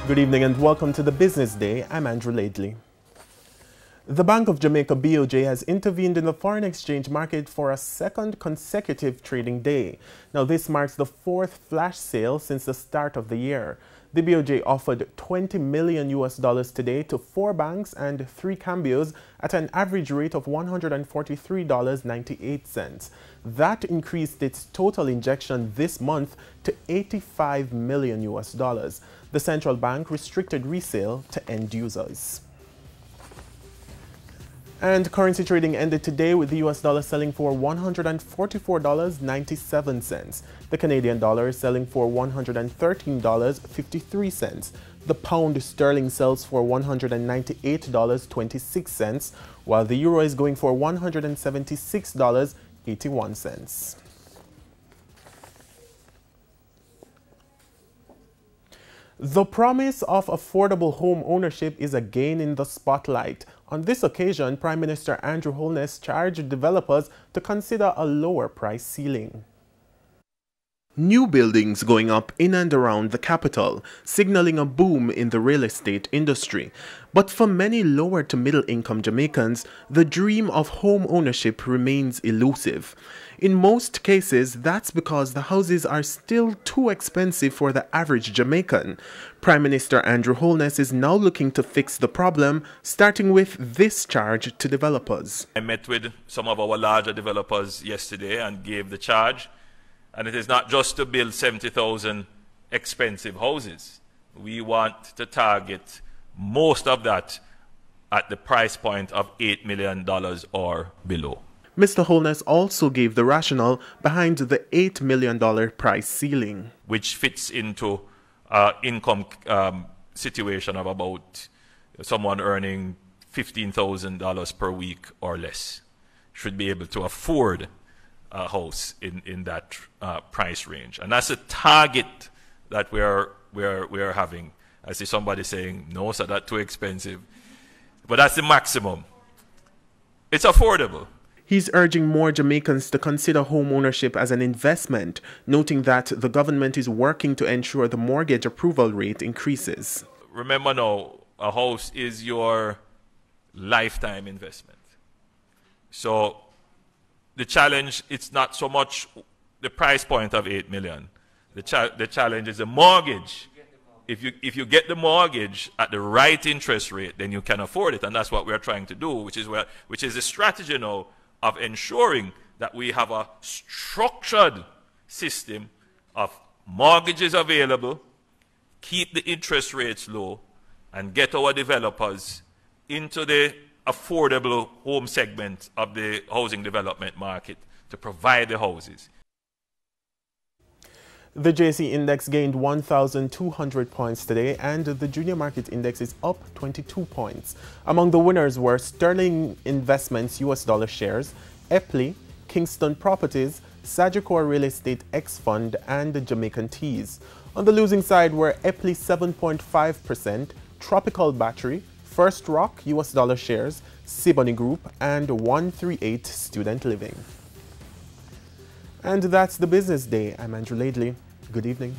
Good evening and welcome to the Business Day. I'm Andrew Laidley. The Bank of Jamaica BOJ has intervened in the foreign exchange market for a second consecutive trading day. Now this marks the fourth flash sale since the start of the year. The BOJ offered $20 million today to 4 banks and 3 cambios at an average rate of $143.98. That increased its total injection this month to $85 million. The central bank restricted resale to end users. And currency trading ended today with the US dollar selling for $144.97. The Canadian dollar is selling for $113.53. The pound sterling sells for $198.26, while the euro is going for $176.81. The promise of affordable home ownership is again in the spotlight. On this occasion, Prime Minister Andrew Holness charged developers to consider a lower price ceiling. New buildings going up in and around the capital, signaling a boom in the real estate industry. But for many lower to middle income Jamaicans, the dream of home ownership remains elusive. In most cases, that's because the houses are still too expensive for the average Jamaican. Prime Minister Andrew Holness is now looking to fix the problem, starting with this charge to developers. I met with some of our larger developers yesterday and gave the charge. And it is not just to build 70,000 expensive houses. We want to target most of that at the price point of $8 million or below. Mr. Holness also gave the rationale behind the $8 million price ceiling, which fits into an income situation of about someone earning $15,000 per week or less should be able to afford a house in that price range. And that's a target that we are having. I see somebody saying, no, sir, that's too expensive. But that's the maximum. It's affordable. He's urging more Jamaicans to consider home ownership as an investment, noting that the government is working to ensure the mortgage approval rate increases. Remember now, a house is your lifetime investment. So the challenge, it's not so much the price point of $8 million. The challenge is the mortgage. If you get the mortgage at the right interest rate, then you can afford it. And that's what we're trying to do, which is the strategy now of ensuring that we have a structured system of mortgages available, keep the interest rates low, and get our developers into the affordable home segment of the housing development market to provide the houses. The JSE index gained 1,200 points today, and the junior market index is up 22 points. Among the winners were Sterling Investments US dollar shares, Epley, Kingston Properties, Sagicor Real Estate X Fund, and the Jamaican Teas. On the losing side were Epley 7.5%, Tropical Battery, First Rock US dollar shares, Siboney Group, and 138 Student Living. And that's the Business Day. I'm Andrew Laidley. Good evening.